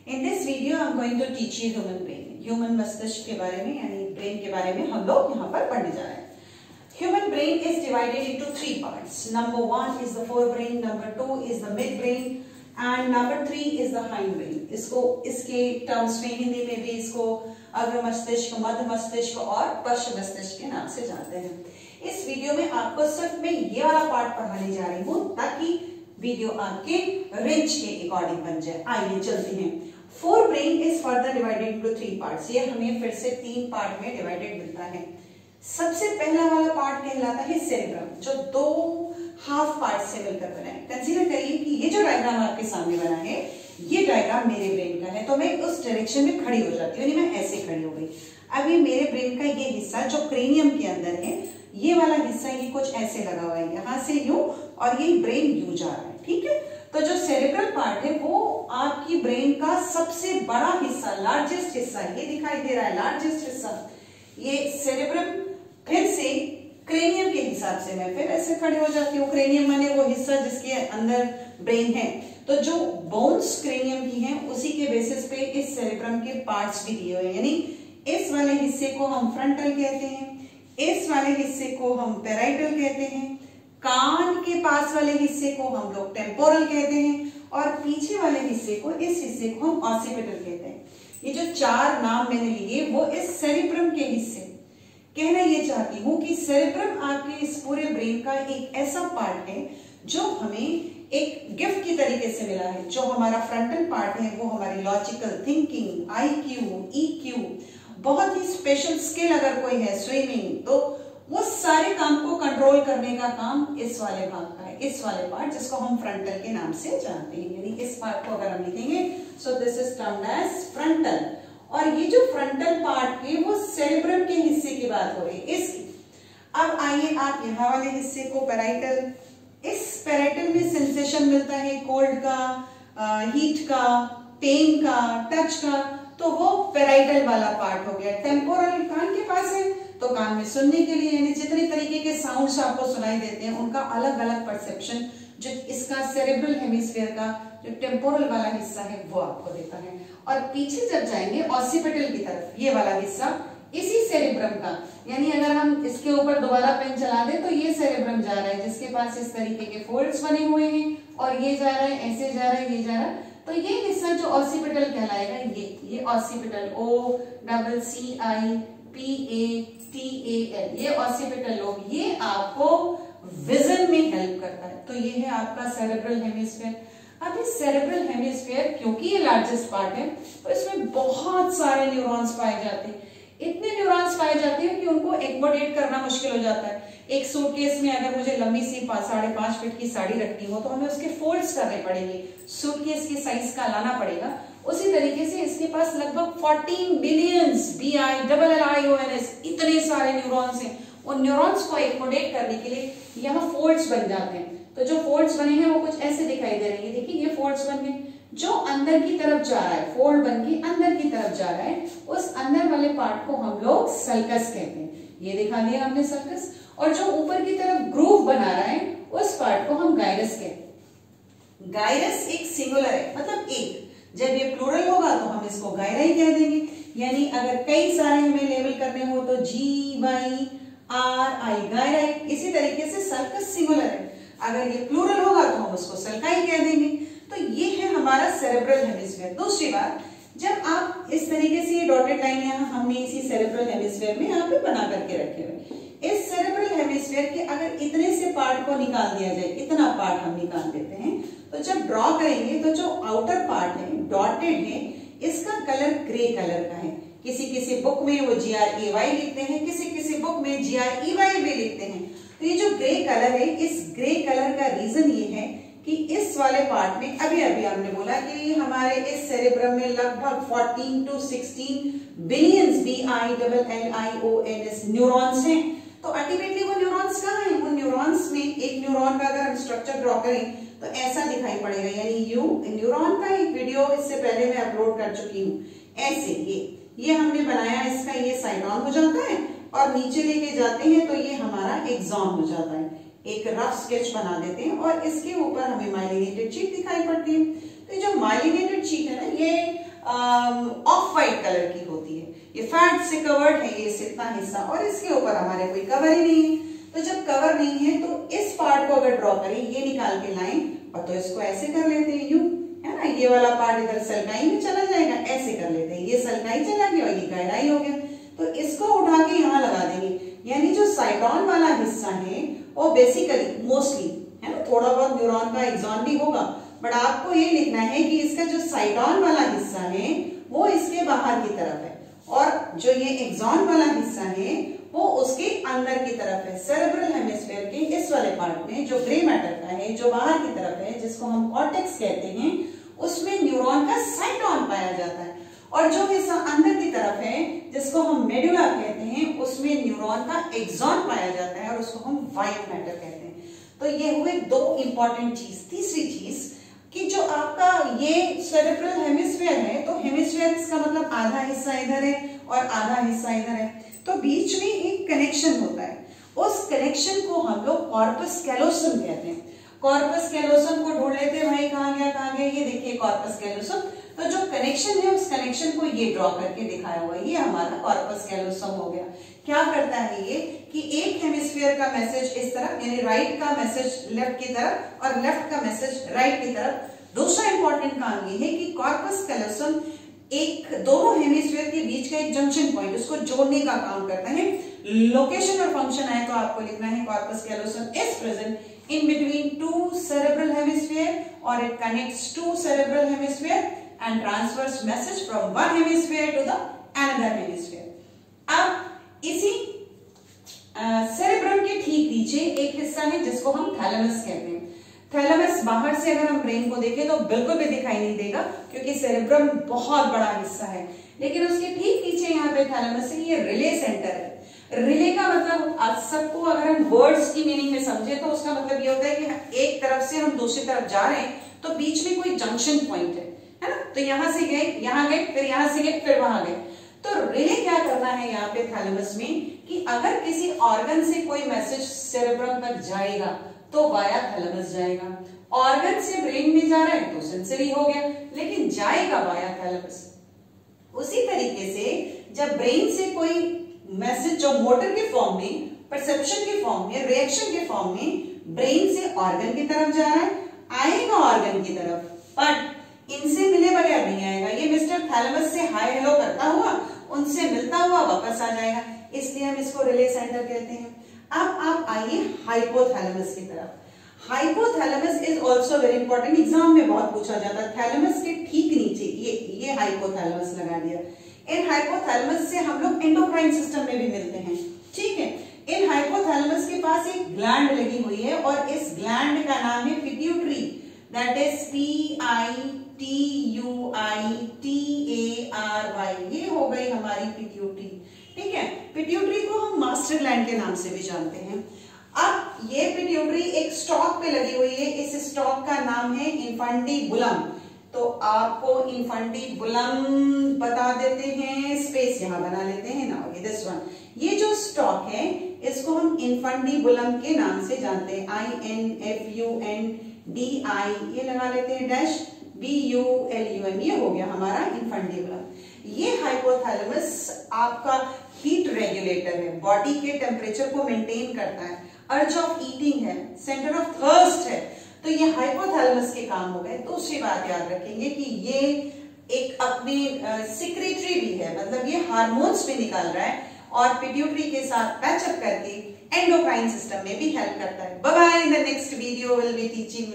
In this video, I'm going to teach you human brain. Human मस्तिष्क के बारे में यानी ब्रेन के बारे में हम लोग यहाँ पर पढ़ने जा रहे हैं. Human brain is divided into three parts. Number 1 is the forebrain, number 2 is the midbrain, and number 3 is the hindbrain. इसको इसके टर्म्स में हिंदी में भी इसको अग्र मस्तिष्क, मध्य मस्तिष्क और पश्च मस्तिष्क के नाम से जानते हैं. इस वीडियो में आपको सिर्फ मैं ये वाला पार्ट पढ़ाने जा रही हूँ ताकि वीडियो आपके रेंज के अकॉर्डिंग बन जाए. आइए चलते हैं. Forebrain is further divided into 3 parts. ये हमें फिर से 3 पार्ट में डिवाइडेड मिलता है. सबसे पहला वाला पार्ट कहलाता है सेरेब्रम, जो 2 हाफ पार्ट से मिलकर बना है. कंसीडर करिए कि ये जो डायग्राम आपके सामने बना है ये डायग्राम मेरे ब्रेन का है, तो मैं उस डायरेक्शन में खड़ी हो जाती हूँ, मैं ऐसे खड़ी हो गई. अब ये मेरे ब्रेन का ये हिस्सा जो क्रेनियम के अंदर है, ये वाला हिस्सा ये कुछ ऐसे लगा हुआ है, यहाँ से यूं और ये ब्रेन यूं जा रहा है. ठीक है, तो जो सेरेब्रल पार्ट है वो आपकी ब्रेन का सबसे बड़ा हिस्सा, लार्जेस्ट हिस्सा, ये दिखाई दे रहा है लार्जेस्ट हिस्सा, ये सेरेब्रम. फिर से क्रेनियम के हिसाब से मैं फिर ऐसे खड़ी हो जाती हूँ. क्रेनियम माने वो हिस्सा जिसके अंदर ब्रेन है, तो जो बोन्स क्रेनियम की हैं उसी के बेसिस पे इस सेरेब्रम के पार्ट्स भी दिए हुए हैं. यानी इस वाले हिस्से को हम फ्रंटल कहते हैं, इस वाले हिस्से को हम पैराइटल कहते हैं, कान के पास वाले हिस्से को हम लोग टेम्पोरल कहते हैं और पीछे वाले हिस्से को, इस हिस्से को हम ऑसिपिटल कहते हैं. ये जो 4 नाम मैंने लिए वो इस सेरेब्रम के हिस्से. कहना ये चाहती हूं कि सेरेब्रम आपके इस पूरे ब्रेन का एक ऐसा पार्ट है जो हमें एक गिफ्ट की तरीके से मिला है. जो हमारा फ्रंटल पार्ट है वो हमारी लॉजिकल थिंकिंग, IQ, EQ, बहुत ही स्पेशल स्किल अगर कोई है, स्विमिंग, तो वो सारे काम को कंट्रोल करने का काम इस वाले भाग का है, इस वाले पार्ट जिसको हम फ्रंटल के नाम से जानते हैं. यानी इस पार्ट को अगर हम लिखेंगे so this is termed as frontal. और ये जो फ्रंटल पार्ट के वो सेरेब्रम के हिस्से की बात हो रही है इसकी. अब आइए आप यहाँ वाले हिस्से को पैराइटल. इस पैराइटल में सेंसेशन मिलता है कोल्ड का, हीट का, पेन का, टच का, तो वो पैराइटल वाला पार्ट हो गया. टेम्पोरल कान के पास है तो कान में सुनने के लिए, यानी जितने तरीके के साउंड्स आपको सुनाई देते हैं उनका अलग अलग परसेप्शन जो इसका सेरेब्रल हेमिस्फीयर का जो टेम्पोरल वाला हिस्सा है वो आपको देता है. और पीछे जब जाएंगे ऑसिपिटल की तरफ, ये वाला हिस्सा इसी सेरेब्रम का, यानी अगर हम इसके ऊपर दोबारा पेन चला दें तो ये सेरेब्रम जा रहा है जिसके पास इस तरीके के फोल्ड्स बने हुए हैं और ये जा रहा है, ऐसे जा रहा है, ये जा रहा है. तो ये हिस्सा जो ऑसिपिटल कहलाएगा, ये ऑसिपिटल, OCCIPATAL, ये ऑसिपिटल लोब, ये आपको विजन में हेल्प करता है. तो ये है आपका सेरेब्रल हेमिस्फीयर. अब इस सेरेब्रल हेमिस्फीयर क्योंकि ये लार्जेस्ट पार्ट है तो इसमें बहुत सारे न्यूरॉन्स पाए जाते हैं. इतने न्यूरॉन्स पाए जाते हैं कि उनको एकोमोडेट करना मुश्किल हो जाता है. एक सूटकेस में अगर मुझे लंबी सी 5.5 फीट की साड़ी रखनी हो तो हमें उसके फोल्ड्स करने पड़ेंगे, सूटकेस के साइज का लाना पड़ेगा. उसी तरीके से इसके पास लगभग 14 बिलियंस BILLIONS इतने सारे न्यूरॉन्स हैं. उन न्यूरॉन्स को एकोमोडेट करने के लिए यहाँ फोल्ड्स बन जाते हैं. तो जो फोल्ड्स बने हैं वो कुछ ऐसे दिखाई दे रहे हैं. देखिए ये फोल्ड्स बन गए, जो अंदर की तरफ जा रहा है, फोल्ड बन के अंदर की तरफ जा रहा है, उस अंदर वाले पार्ट को हम लोग सल्कस कहते हैं. ये दिखा दिया हमने सल्कस. और जो ऊपर की तरफ ग्रूव बना रहा है उस पार्ट को हम गायरस कहते हैं. गायरस एक सिंगुलर है, मतलब एक. जब ये प्लूरल होगा तो हम इसको गायरा ही कह देंगे. यानी अगर कई सारे हमें लेबल करने हो तो GYRI, गायरा. इसी तरीके से सल्कस सिंगुलर है, अगर ये प्लूरल होगा तो हम उसको सल्काई कह देंगे. तो ये है हमारा सेरेब्रल हेमिस्फीयर. दूसरी बात, जब आप इस तरीके से ये डॉटेड लाइन यहाँ हमने इसी सेरेब्रल हेमिस्फीयर में यहाँ पे बना करके रखे हुए, इस सेरेब्रल हेमिस्फीयर के अगर इतने से पार्ट को निकाल दिया जाए, इतना पार्ट हम निकाल देते हैं, तो जब ड्रॉ करेंगे तो जो आउटर पार्ट है डॉटेड है इसका कलर ग्रे कलर का है. किसी किसी बुक में वो GRAY लिखते हैं, किसी किसी बुक में GREY भी लिखते हैं. तो ये जो ग्रे कलर है, इस ग्रे कलर का रीजन ये है कि इस वाले पार्ट में अभी हमने बोला कि हमारे इस सेरेब्रम में लगभग 14 to 16 बिलियंस BILLIONS न्यूरॉन्स हैं. तो अल्टीमेटली वो न्यूरॉन्स कहाँ हैं? उन न्यूरॉन्स में एक न्यूरॉन का अगर हम स्ट्रक्चर ड्रॉ करें तो ऐसा दिखाई पड़ेगा. यानी न्यूरॉन का एक वीडियो इससे पहले मैं अपलोड कर चुकी हूँ. ऐसे ये हमने बनाया, इसका ये साइटॉन हो जाता है और नीचे लेके जाते हैं तो ये हमारा एक्सॉन हो जाता है. एक रफ स्केच बना देते हैं और इसके ऊपर हमें माइलिनेटेड शीट दिखाई पड़ती है. तो जो माइलिनेटेड शीट है ना, ये ऑफ वाइट कलर की होती है। ये फैट से कवर्ड है, ये इतना हिस्सा, और इसके ऊपर हमारे कोई कवर ही नहीं है। तो जब कवर नहीं है तो इस पार्ट को अगर ड्रॉ करें, ये निकाल के लाइन, और तो इसको ऐसे कर लेते हैं यूं, है ना, ये वाला पार्ट इधर सलकाई में चला जाएगा, ऐसे कर लेते हैं, ये सलकाई चला गया और ये गहराई हो गया। तो इसको उठा के यहाँ लगा देंगे, यानी जो साइटॉन वाला हिस्सा है वो बेसिकली मोस्टली, है ना, थोड़ा बहुत न्यूरॉन का एक्सॉन भी होगा, बट आपको ये लिखना है कि इसका जो साइटॉन वाला हिस्सा है वो इसके बाहर की तरफ है, और जो ये एक्सॉन वाला हिस्सा है वो उसके अंदर की तरफ है। सेरेब्रल हेमिस्फीयर के इस वाले पार्ट में जो ग्रे मैटर का है, जो बाहर की तरफ है, जिसको हम कॉर्टेक्स कहते हैं, उसमें न्यूरॉन का साइटॉन पाया जाता है, और जो हिस्सा अंदर की तरफ है जिसको हम मेडुला कहते हैं, उसमें न्यूरॉन का एक्सॉन पाया जाता है और उसको हम वाइट मैटर कहते हैं। तो ये हुए दो इंपॉर्टेंट चीज। तीसरी चीज कि जो आपका ये सेरेब्रल हेमिस्फीयर है, तो हेमिस्फीयर का मतलब आधा हिस्सा इधर है और आधा हिस्सा इधर है, तो बीच में एक कनेक्शन होता है। उस कनेक्शन को हम लोग कॉर्पस कैलोसम कहते हैं। कॉर्पस कैलोसम को ढूंढ लेते हैं, भाई कहाँ गया कहाँ गया, ये देखिए कॉर्पस कैलोसम। तो जो कनेक्शन है उस कनेक्शन को ये ड्रॉ करके दिखाया हुआ है, ये हमारा कॉर्पस कैलोसम हो गया। क्या करता है ये कि एक हेमिस्फीयर का मैसेज इस तरफ, यानी राइट का मैसेज लेफ्ट की तरफ और लेफ्ट का मैसेज राइट की तरफ। दूसरा इंपॉर्टेंट काम ये है कि कॉर्पस कैलोसम एक दोनों हेमिस्फीयर के बीच का एक जंक्शन पॉइंट, उसको जोड़ने का काम करता है। लोकेशन और फंक्शन आए तो आपको लिखना है corpus callosum is present in between two cerebral hemisphere, or it connects two cerebral hemisphere and transfers message from one hemisphere to the another hemisphere. अब इसी सेरेब्रम के ठीक नीचे एक हिस्सा है जिसको हम थैलेमस कहते हैं। थैलेमस बाहर से अगर हम ब्रेन को देखें तो बिल्कुल भी दिखाई नहीं देगा, क्योंकि सेरेब्रम बहुत बड़ा हिस्सा है, लेकिन उसके ठीक नीचे यहाँ पे थैलेमस है, ये रिले सेंटर है। रिले का मतलब आज सबको अगर हम वर्ड्स की मीनिंग में समझे तो उसका मतलब ये होता है कि एक तरफ से हम दूसरी तरफ जा रहे हैं तो बीच में कोई जंक्शन पॉइंट है ना, तो यहां से गए, यहां गए, फिर यहां से गए, फिर वहां गए। तो रिले क्या करना है यहाँ पे थैलेमस में कि अगर किसी ऑर्गन से कोई मैसेज सेरेब्रम तक जाएगा तो वाया थैलेमस जाएगा। ऑर्गन से ब्रेन में जा रहा है तो सेंसरी हो गया, लेकिन जाएगा वाया थैलेमस। उसी तरीके से जब ब्रेन से कोई मैसेज जो मोटर के फॉर्म में, परसेप्शन के फॉर्म में, रिएक्शन के फॉर्म में ब्रेन से ऑर्गन की तरफ जा रहा है, आएगा ऑर्गन की तरफ, बट इनसे मिले बगैर नहीं आएगा। ये मिस्टर थैलेमस से हाय हेलो करता हुआ, उनसे मिलता हुआ वापस आ जाएगा, इसलिए हम इसको रिले सेंटर कहते हैं। अब आप आइए हाइपोथैलेमस की तरफ। Hypothalamus is also very important, exam में बहुत पूछा जाता है। थैलेमस के ठीक नीचे ये हाइपोथैलेमस लगा दिया। इन हाइपोथैलेमस से हम लोग एंडोक्राइन सिस्टम में भी मिलते हैं, ठीक है। इन हाइपोथैलेमस के पास एक ग्लैंड लगी हुई है और इस ग्लैंड का नाम है पिट्यूटरी, दैट इज PITUITARY। ये हो गई हमारी पिट्यूटरी, ठीक है। पिट्यूटरी को हम मास्टर ग्लैंड के नाम से भी जानते हैं। अब ये पिट्यूटरी एक स्टॉक पे लगी हुई है, इस स्टॉक का नाम है इंफंटिबुलम। तो आपको इंफंटिबुलम बता देते हैं, स्पेस यहां बना लेते हैं ना, दिस वन। ये जो स्टॉक है इसको हम इंफंटिबुलम के नाम से जानते हैं, INFUNDI, ये लगा लेते हैं डैश, BULUM, ये हो गया हमारा इंफंटिबुलम। ये हाइपोथैलेमस आपका हीट रेगुलेटर है, बॉडी के टेम्परेचर को मेंटेन करता है, अर्ज ऑफ ईटिंग है, सेंटर ऑफ थर्स्ट है। तो ये हाइपोथैलेमस के काम हो गए। दूसरी बात याद रखेंगे कि ये एक अपनी सिक्रेटरी भी है, मतलब ये हार्मोन्स भी निकाल रहा है और पिट्यूटरी के साथ पैचअप करके एंडोक्राइन सिस्टम में भी हेल्प करता है। Bye bye, in the next video will be teaching